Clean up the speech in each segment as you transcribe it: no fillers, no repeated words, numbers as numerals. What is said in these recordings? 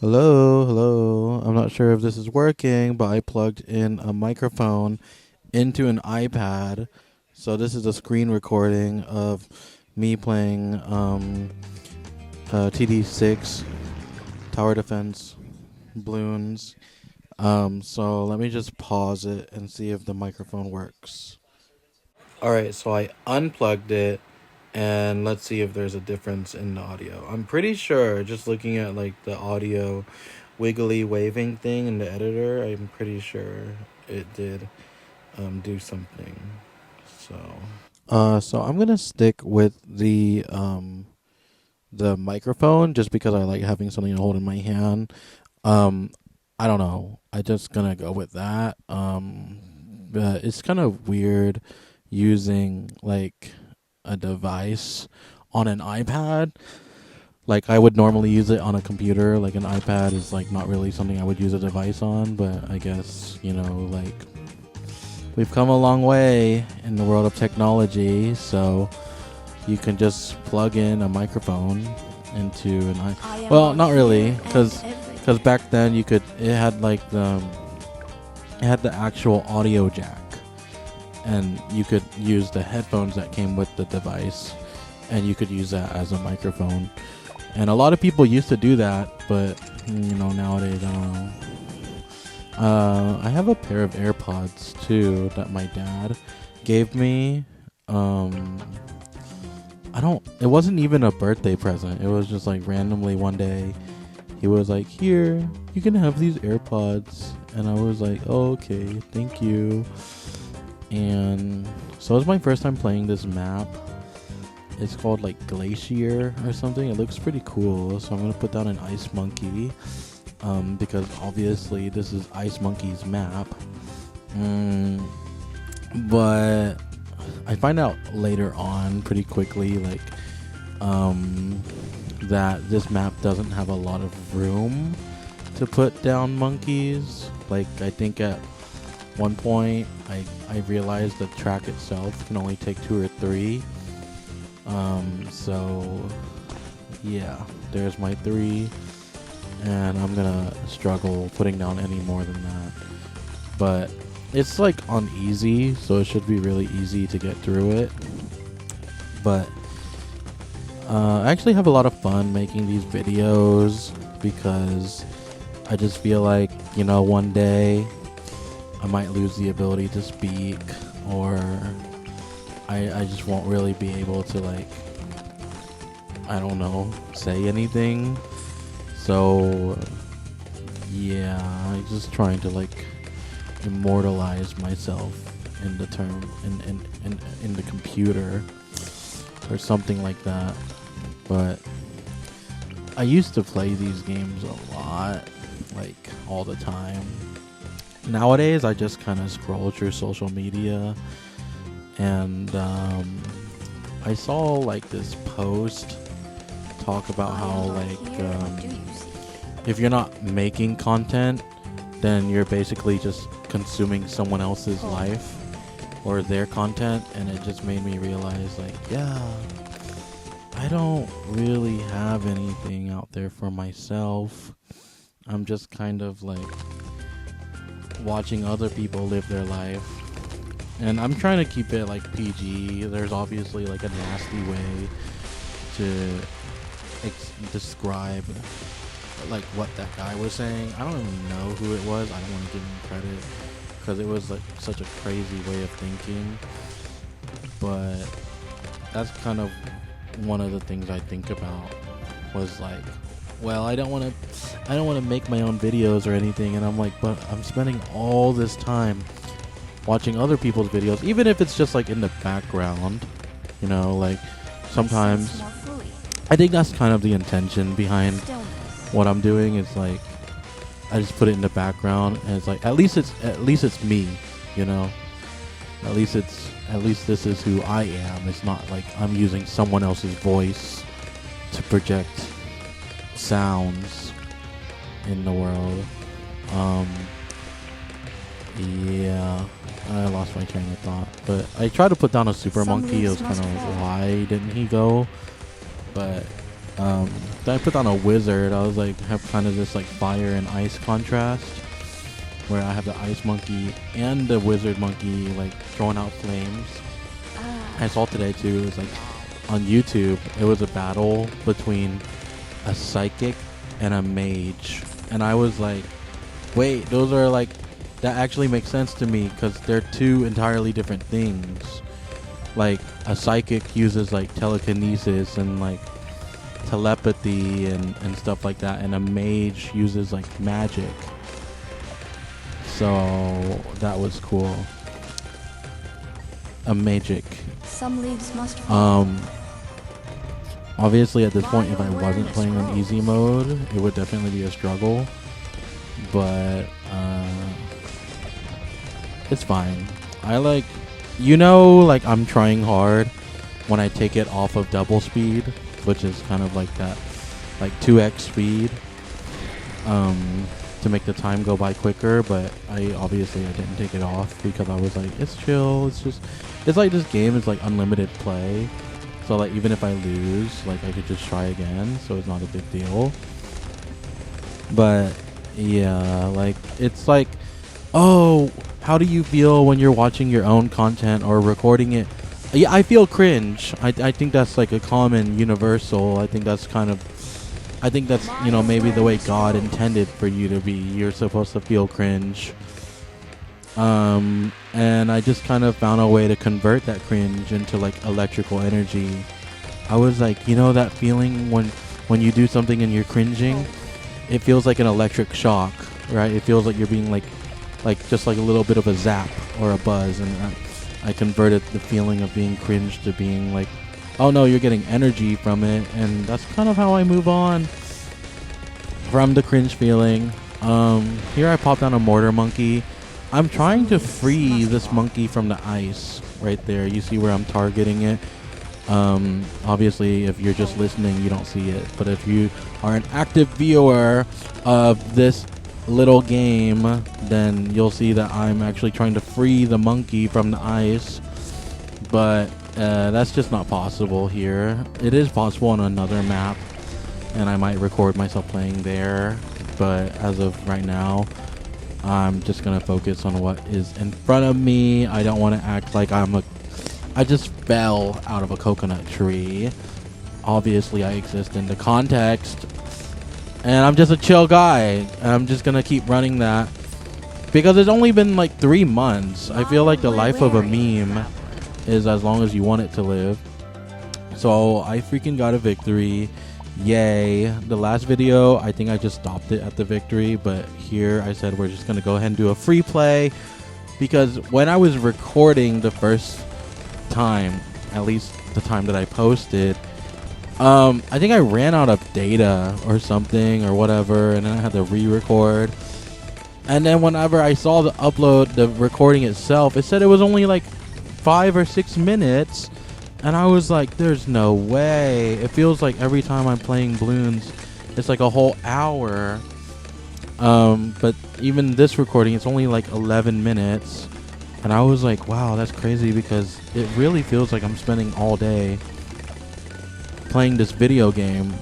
Hello, hello. I'm not sure if this is working, but I plugged in a microphone into an iPad. So this is a screen recording of me playing TD6 Tower Defense Bloons. So let me just pause it and see if the microphone works. Alright, so I unplugged it and let's see if there's a difference in the audio. I'm pretty sure, just looking at like the audio wiggly waving thing in the editor, I'm pretty sure it did do something. So I'm gonna stick with the microphone just because I like having something to hold in my hand. Um, I don't know. I just gonna go with that. But it's kind of weird using like a device on an iPad. Like I would normally use it on a computer. Like an iPad is like not really something I would use a device on, but I guess, like we've come a long way in the world of technology, so you can just plug in a microphone into an iPad. Well, not really, because back then it had like it had the actual audio jack, and you could use the headphones that came with the device, and you could use that as a microphone. And a lot of people used to do that, but nowadays I don't know. I have a pair of AirPods too that my dad gave me. It wasn't even a birthday present. It was just like randomly one day he was like, "Here, you can have these AirPods." And I was like, "Oh, okay, thank you." And so it was my first time playing this map. It's called like Glacier or something. It looks pretty cool. So I'm gonna put down an ice monkey, because obviously this is Ice Monkey's map. But I find out later on pretty quickly, like, that this map doesn't have a lot of room to put down monkeys. Like, I think at one point I realized the track itself can only take 2 or 3. So yeah, there's my 3, and I'm gonna struggle putting down any more than that. But it's like on easy, so it should be really easy to get through it. But I actually have a lot of fun making these videos because I just feel like, one day I might lose the ability to speak, or I just won't really be able to, like, I don't know, say anything. So yeah, I'm just trying to like immortalize myself in the term in the computer or something like that. But I used to play these games a lot, like all the time. Nowadays I just kind of scroll through social media, and I saw like this post talk about how like if you're not making content, then you're basically just consuming someone else's life or their content. And it just made me realize, like, yeah, I don't really have anything out there for myself. I'm just kind of like watching other people live their life, and I'm trying to keep it like PG. There's obviously like a nasty way to describe like what that guy was saying. I don't even know who it was. I don't want to give him credit because it was like such a crazy way of thinking. But that's kind of one of the things I think about, was like, well, I don't want to make my own videos or anything. And I'm like, but I'm spending all this time watching other people's videos, even if it's just like in the background, like sometimes I think that's kind of the intention behind what I'm doing. Is like I just put it in the background, and it's like at least it's me, At least this is who I am. It's not like I'm using someone else's voice to project sounds in the world. Yeah, I lost my train of thought. But I tried to put down a super monkey. It was kind of like, why didn't he go? But then I put on a wizard. I was like, have kind of this like fire and ice contrast, where I have the ice monkey and the wizard monkey like throwing out flames. I saw today too, it was like on YouTube, it was a battle between a psychic and a mage. And I was like, wait, those are like, that actually makes sense to me because they're two entirely different things. Like a psychic uses like telekinesis and like telepathy and stuff like that, and a mage uses like magic. So that was cool. A magic. Some leaves must fall. Obviously at this point, if I wasn't playing on easy mode, it would definitely be a struggle. But it's fine. I like, you know, like I'm trying hard when I take it off of double speed, which is kind of like that, like 2x speed, to make the time go by quicker. But I didn't take it off because I was like, it's chill. It's like this game is like unlimited play. So like even if I lose, like I could just try again. So it's not a big deal. But yeah, like it's like, oh, how do you feel when you're watching your own content or recording it? Yeah, I feel cringe. I think that's like a common universal. I think that's, you know, maybe the way God intended for you to be. You're supposed to feel cringe. And I just kind of found a way to convert that cringe into like electrical energy. I was like, you know that feeling when you do something and you're cringing? It feels like an electric shock, right? It feels like you're being like just like a little bit of a zap or a buzz, and I converted the feeling of being cringe to being like, oh no, you're getting energy from it. And that's kind of how I move on from the cringe feeling. Here I popped down a mortar monkey. I'm trying to free this monkey from the ice right there. You see where I'm targeting it? Obviously, if you're just listening, you don't see it. But if you are an active viewer of this little game, then you'll see that I'm actually trying to free the monkey from the ice. But that's just not possible here. It is possible on another map, and I might record myself playing there. But as of right now, I'm just gonna focus on what is in front of me. I don't want to act like I just fell out of a coconut tree. Obviously, I exist in the context, and I'm just a chill guy. And I'm just gonna keep running that because it's only been like 3 months. I feel like the life of a meme is as long as you want it to live. So I freaking got a victory. Yay. The last video, I think I just stopped it at the victory, but here I said we're just gonna go ahead and do a free play, because when I was recording the first time, at least the time that I posted, I think I ran out of data or something or whatever, and then I had to re-record. And then whenever I saw the recording itself, it said it was only like 5 or 6 minutes. And I was like, there's no way. It feels like every time I'm playing Bloons, it's like a whole hour. But even this recording, it's only like 11 minutes. And I was like, wow, that's crazy, because it really feels like I'm spending all day playing this video game.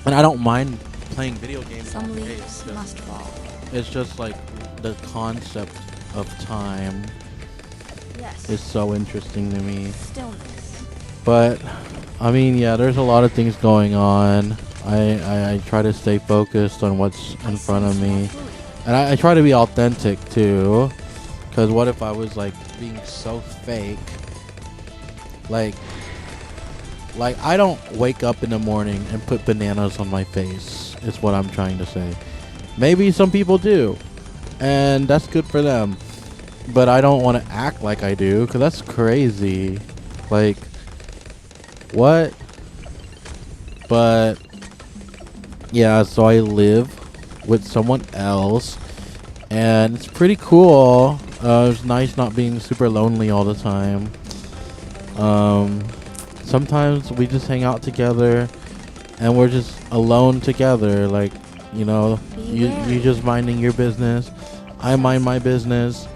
And I don't mind playing video games. Some leaves must fall. It's just like the concept of time Yes. is so interesting to me. Stillness. But I mean, yeah, there's a lot of things going on. I try to stay focused on what's in front of me, and I try to be authentic too, because what if I was like being so fake? Like I don't wake up in the morning and put bananas on my face, is what I'm trying to say. Maybe some people do, and that's good for them, but I don't want to act like I do, because that's crazy. Like, what? But yeah, so I live with someone else, and it's pretty cool. It's nice not being super lonely all the time. Sometimes we just hang out together and we're just alone together, like, you know, you just minding your business, I mind my business.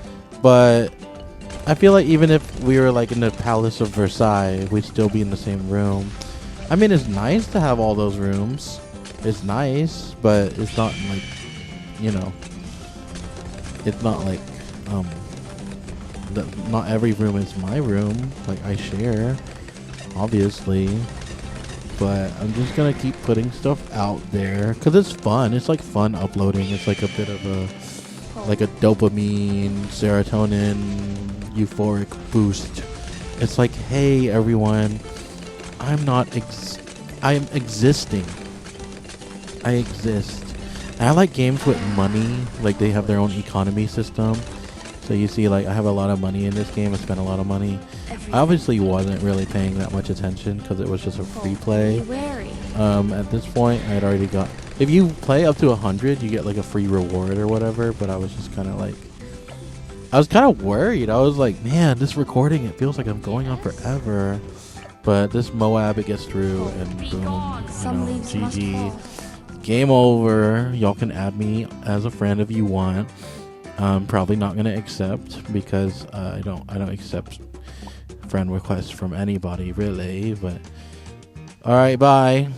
But I feel like even if we were like in the Palace of Versailles, we'd still be in the same room. I mean, it's nice to have all those rooms. It's nice, but it's not like, you know, it's not like, not every room is my room. Like, I share, obviously. But I'm just gonna keep putting stuff out there because it's fun. It's like fun uploading. It's like a bit of a dopamine, serotonin, euphoric boost. It's like, hey everyone, I'm existing. I exist. And I like games with money. Like they have their own economy system. So you see, like, I have a lot of money in this game. I spent a lot of money. I obviously wasn't really paying that much attention because it was just a free play. At this point, I had already got... If you play up to 100, you get, like, a free reward or whatever. But I was just kind of, like... I was kind of worried. I was like, man, this recording, it feels like I'm going on forever. But this Moab, it gets through, and boom, you know, GG. Game over. Y'all can add me as a friend if you want. I'm probably not gonna accept because I don't accept friend requests from anybody really. But all right, bye.